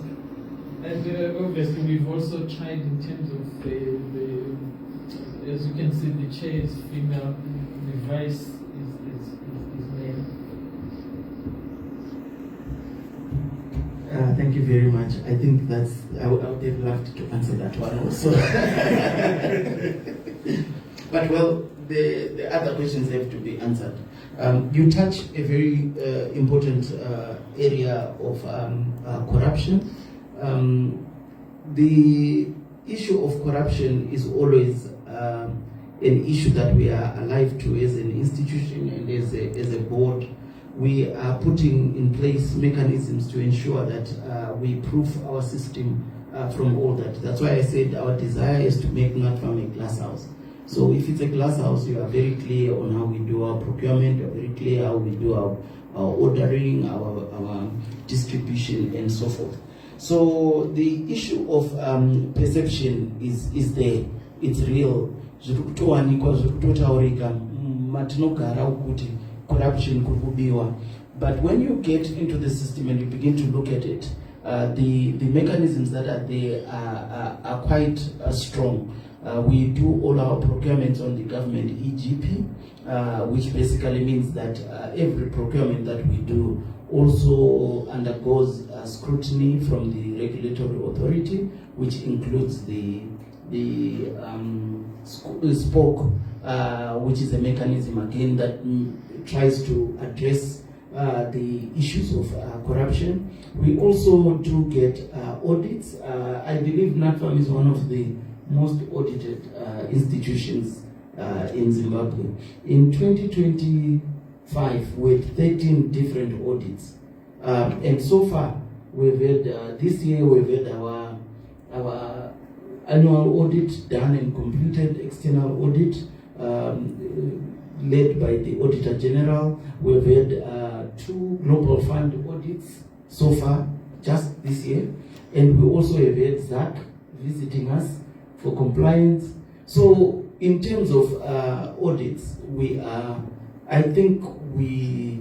A: And obviously, we've also tried in terms of as you can see, the chair is female, the vice is male.
C: Thank you very much. I think that's, I would have loved to answer that one also. But well, the other questions have to be answered. You touch a very important area of corruption. The issue of corruption is always an issue that we are alive to as an institution and as a board. We are putting in place mechanisms to ensure that we proof our system from all that. That's why I said our desire is to make Natpharm a glass house. So if it's a glass house, you are very clear on how we do our procurement, you are very clear how we do our ordering, our distribution, and so forth. So the issue of perception is there. It's real. Corruption could be one. But when you get into the system and you begin to look at it, the mechanisms that are there are quite strong. We do all our procurements on the government EGP, which basically means that every procurement that we do also undergoes scrutiny from the regulatory authority, which includes the SPOC, which is a mechanism again that tries to address the issues of corruption. We also do get audits. I believe Natpharm is one of the most audited institutions in Zimbabwe. In 2025, we had 13 different audits. And so far, we've had, this year we've had our annual audit done and completed, external audit, led by the Auditor General. We've had 2 Global Fund audits so far, just this year. And we also have had ZAC visiting us for compliance. So in terms of audits, we are, I think we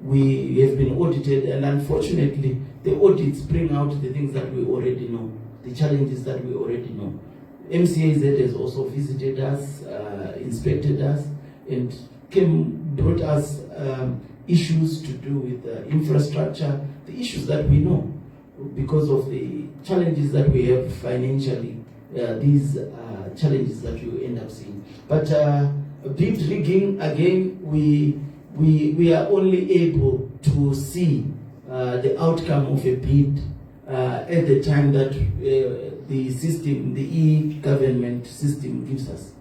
C: we have been audited, and unfortunately, the audits bring out the things that we already know, the challenges that we already know. MCAZ has also visited us, inspected us, and brought us issues to do with infrastructure, the issues that we know because of the challenges that we have financially, these challenges that you end up seeing. But bid rigging, again, we are only able to see the outcome of a bid at the time that the system, the e-government system gives us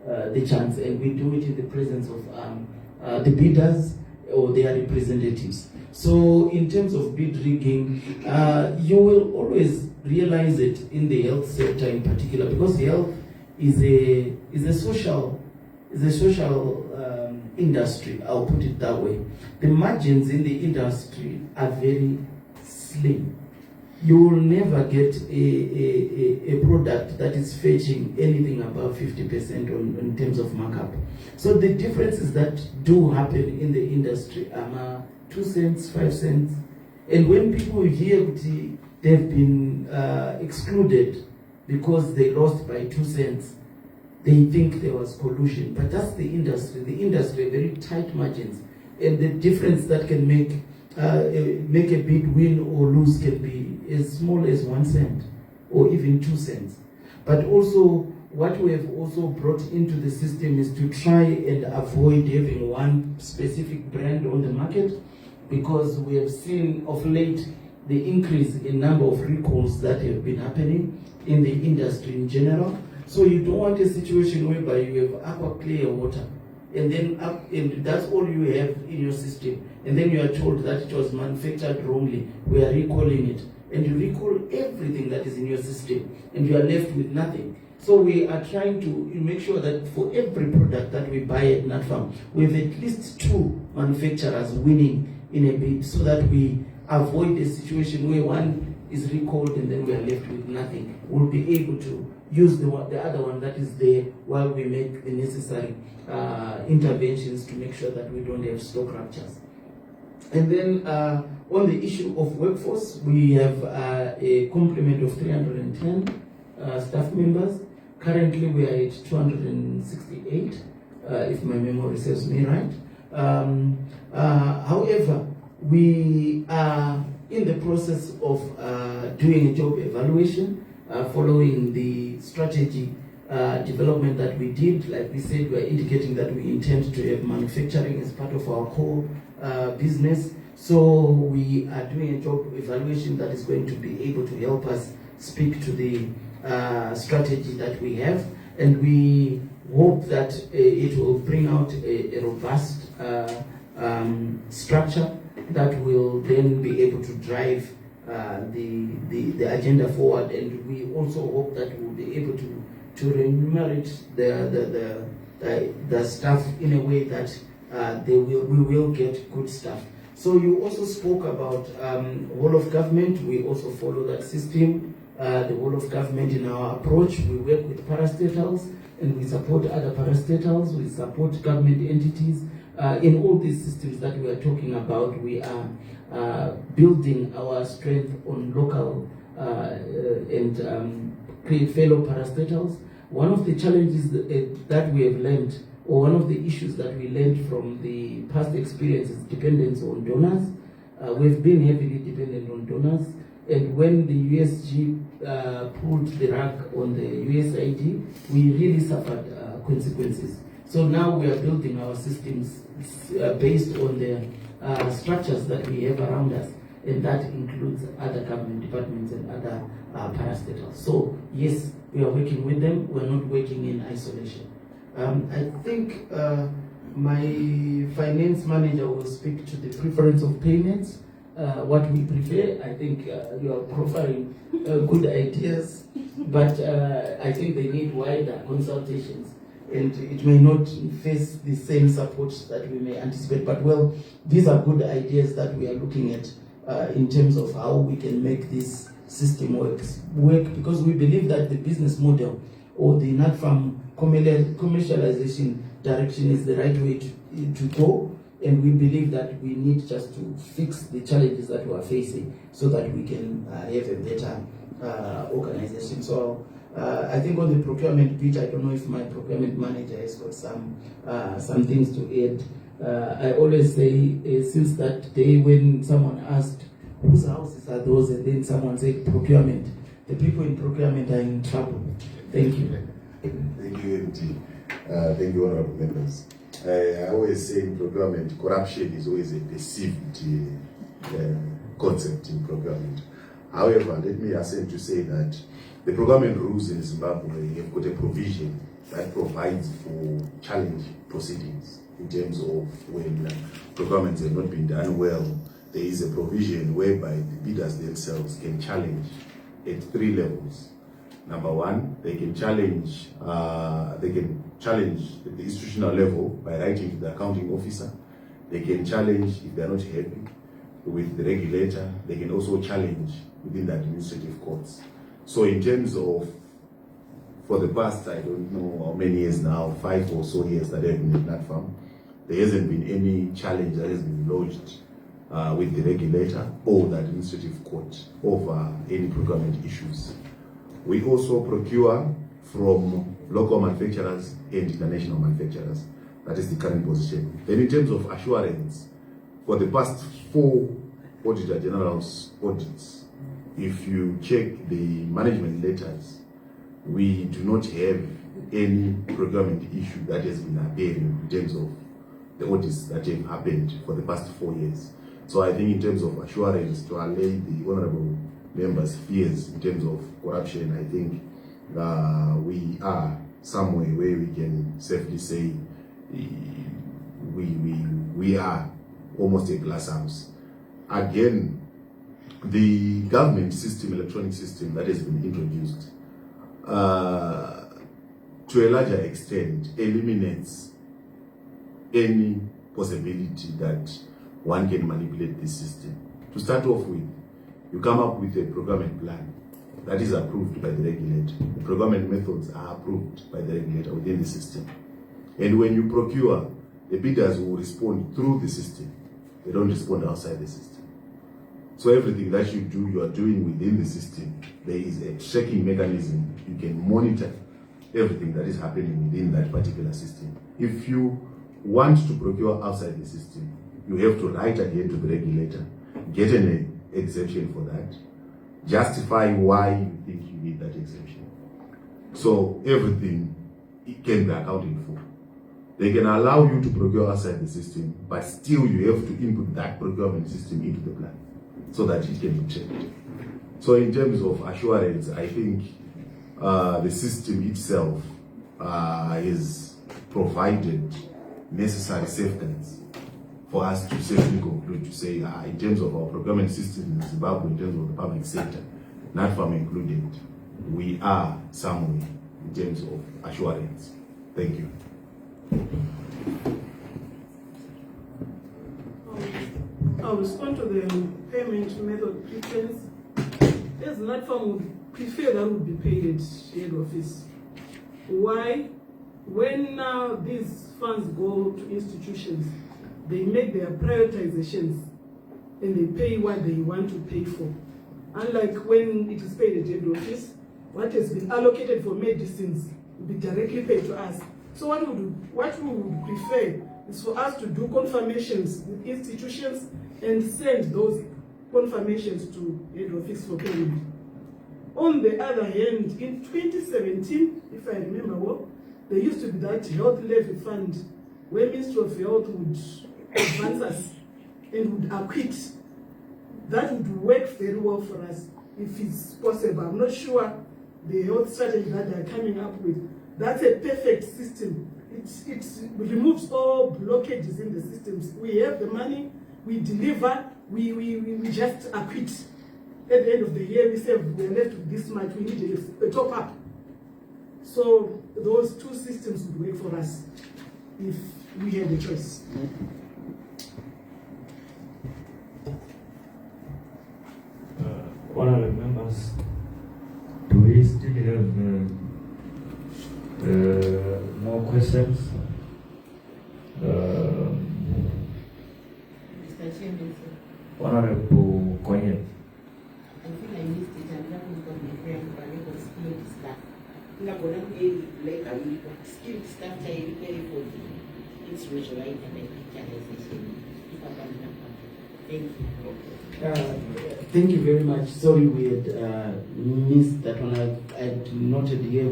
C: the chance, and we do it in the presence of the bidders or their representatives. So in terms of bid rigging, you will always realize it in the health sector in particular, because health is a social industry, I'll put it that way. The margins in the industry are very slim. You will never get a product that is fetching anything above 50% in terms of markup. So the differences that do happen in the industry are 2 cents, 5 cents. And when people hear they've been excluded because they lost by 2 cents, they think there was collusion. But that's the industry. The industry, very tight margins. And the difference that can make a bid win or lose can be as small as 1 cent or even 2 cents. But also, what we have also brought into the system is to try and avoid having one specific brand on the market, because we have seen of late the increase in number of recalls that have been happening in the industry in general. So you don't want a situation whereby you have aqua clear water, and then and that's all you have in your system, and then you are told that it was manufactured wrongly, we are recalling it, and you recall everything that is in your system, and you are left with nothing. So we are trying to make sure that for every product that we buy at Natpharm, we have at least 2 manufacturers winning in a bid, so that we avoid a situation where one is recalled and then we are left with nothing. We'll be able to use the other one that is there while we make the necessary interventions to make sure that we don't have stock ruptures. And then on the issue of workforce, we have a complement of 310 staff members. Currently, we are at 268, if my memory serves me right. However, we are in the process of doing a job evaluation following the strategy development that we did. Like we said, we are indicating that we intend to have manufacturing as part of our core business. So we are doing a job evaluation that is going to be able to help us speak to the strategy that we have, and we hope that it will bring out a robust structure that will then be able to drive the agenda forward, and we also hope that we'll be able to remunerate the staff in a way that we will get good staff. So you also spoke about whole of government. We also follow that system, the whole of government in our approach. We work with parastatals and we support other parastatals. We support government entities. In all these systems that we are talking about, we are building our strength on local and create fellow parastatals. One of the challenges that we have learned, or one of the issues that we learned from the past experience, is dependence on donors. We've been heavily dependent on donors, and when the USG pulled the rug on the USAID, we really suffered consequences. So now we are building our systems based on the structures that we have around us, and that includes other government departments and other parastatals. So yes, we are working with them. We're not working in isolation. I think my finance manager will speak to the preference of payments, what we prefer. I think you are profiling good ideas, but I think they need wider consultations, and it may not face the same support that we may anticipate. But well, these are good ideas that we are looking at in terms of how we can make this system work, because we believe that the business model or the Natpharm commercialization direction is the right way to go, And we believe that we need just to fix the challenges that we are facing so that we can have a better organization. So I think on the procurement bit, I don't know if my procurement manager has got some things to add. I always say, since that day when someone asked, whose houses are those? And then someone said procurement. The people in procurement are in trouble. Thank you.
H: Thank you, MT. Thank you, honorable members. I always say in procurement, corruption is always a perceived concept in procurement. However, let me assent to say that the procurement rules in Zimbabwe have got a provision that provides for challenge proceedings in terms of when procurements have not been done well. There is a provision whereby the bidders themselves can challenge at 3 levels. Number one, they can challenge at the institutional level by writing to the accounting officer. They can challenge if they are not happy with the regulator. They can also challenge within the administrative courts. So in terms of, for the past, I don't know how many years now, 5 or so years that I've been at Natpharm, there hasn't been any challenge that has been lodged with the regulator or the administrative court over any procurement issues. We also procure from local manufacturers and international manufacturers. That is the current position. Then in terms of assurance, for the past 4 Auditor General's audits, if you check the management letters, we do not have any procurement issue that has been appearing in terms of the audits that have happened for the past 4 years. So I think in terms of assurance, to allay the honorable members' fears in terms of corruption, I think we are somewhere where we can safely say we are almost a glass house. Again, the government system, electronic system that has been introduced, to a larger extent, eliminates any possibility that one can manipulate this system. To start off with, you come up with a procurement plan that is approved by the regulator. The procurement methods are approved by the regulator within the system. And when you procure, the bidders will respond through the system. They don't respond outside the system. So everything that you do, you are doing within the system. There is a tracking mechanism. You can monitor everything that is happening within that particular system. If you want to procure outside the system, you have to write again to the regulator, get an exemption for that, justify why you think you need that exemption. So everything can be accounted for. They can allow you to procure outside the system, but still you have to input that procurement system into the plan so that it can be checked. So in terms of assurance, I think the system itself is provided necessary safeguards for us to safely conclude to say, in terms of our procurement system in Zimbabwe, in terms of the public sector, Natpharm included, we are somewhere in terms of assurance. Thank you.
G: I'll respond to the payment method preference. As Natpharm would prefer that would be paid at head office. Why? When these funds go to institutions, they make their prioritizations and they pay what they want to pay for. Unlike when it is paid at head office, what has been allocated for medicines will be directly paid to us. So what we would prefer is for us to do confirmations with institutions and send those confirmations to head office for payment. On the other hand, in 2017, if I remember well, there used to be that health levy fund where Ministry of Health would advance us and would acquit. That would work very well for us if it's possible. I'm not sure the health strategy that they're coming up with. That's a perfect system. It removes all blockages in the systems. We have the money, we deliver, we just acquit. At the end of the year, we say we're left with this much, we need a top up. So those two systems would work for us if we had the choice.
B: Honorable members, do we still have more questions?
J: kungagona kunge labor iripo, skilled staff chairipo for the instrumentalization and recapitalisation. Thank you.
C: Thank you very much. Sorry we had missed that one. I had noted here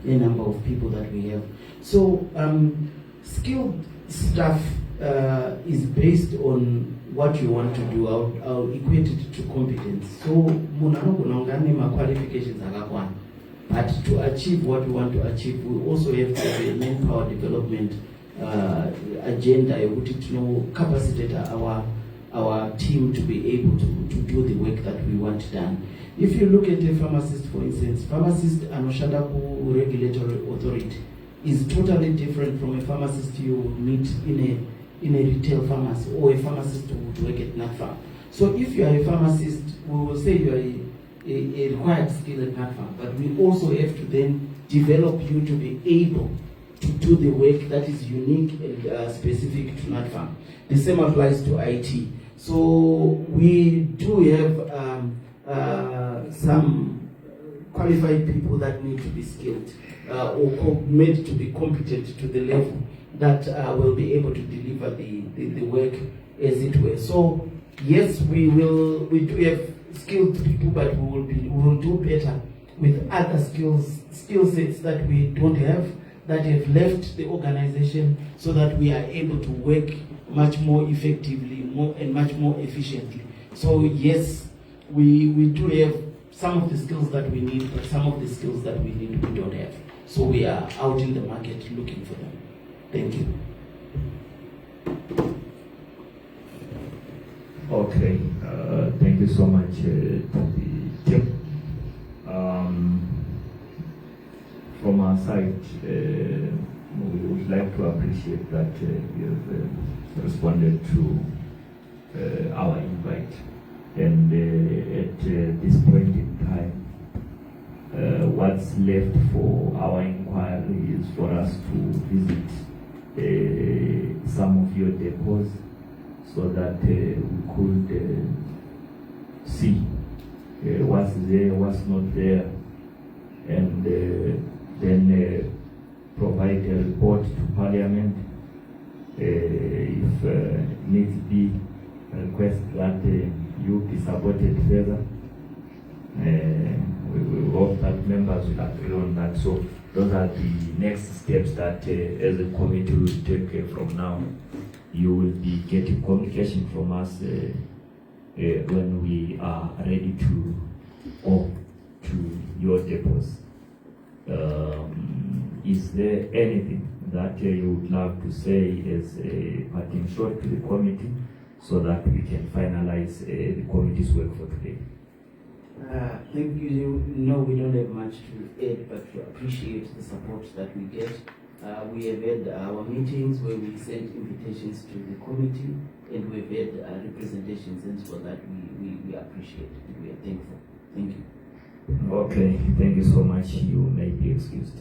C: a number of people that we have. So skilled staff is based on what you want to do. I'll equate it to competence. So qualifications are but to achieve what we want to achieve, we also have to have a manpower development agenda to know capacitate our team to be able to do the work that we want done. If you look at a pharmacist, for instance, pharmacist Anoshandaku regulatory authority is totally different from a pharmacist you meet in a retail pharmacy or a pharmacist who would work at Natpharm. So if you are a pharmacist, we will say you are a required skill at Natpharm, but we also have to then develop you to be able to do the work that is unique and specific to Natpharm. The same applies to IT. So we do have some qualified people that need to be skilled or made to be competent to the level that will be able to deliver the work as it were. So yes, we do have skilled people, but we will do better with other skill sets that we don't have, that have left the organization, so that we are able to work much more effectively and much more efficiently. So yes, we do have some of the skills that we need, but some of the skills that we need we don't have. So we are out in the market looking for them. Thank you.
B: Okay, thank you so much to the team. From our side, we would like to appreciate that you have responded to our invite. And at this point in time, what's left for our inquiry is for us to visit some of your depots so that we could see what's there, what's not there, and then provide a report to Parliament. If needs be, request that you be supported further. We hope that members will agree on that. So those are the next steps that as a committee will take from now. You will be getting communication from us when we are ready to go to your depots. Is there anything that you would love to say as a parting shot to the committee so that we can finalize the committee's work for today?
C: Thank you. No, we don't have much to add, but to appreciate the support that we get. We have had our meetings where we sent invitations to the committee, and we've had representations, and for that we appreciate it. We are thankful. Thank you.
B: Okay, thank you so much. You may be excused.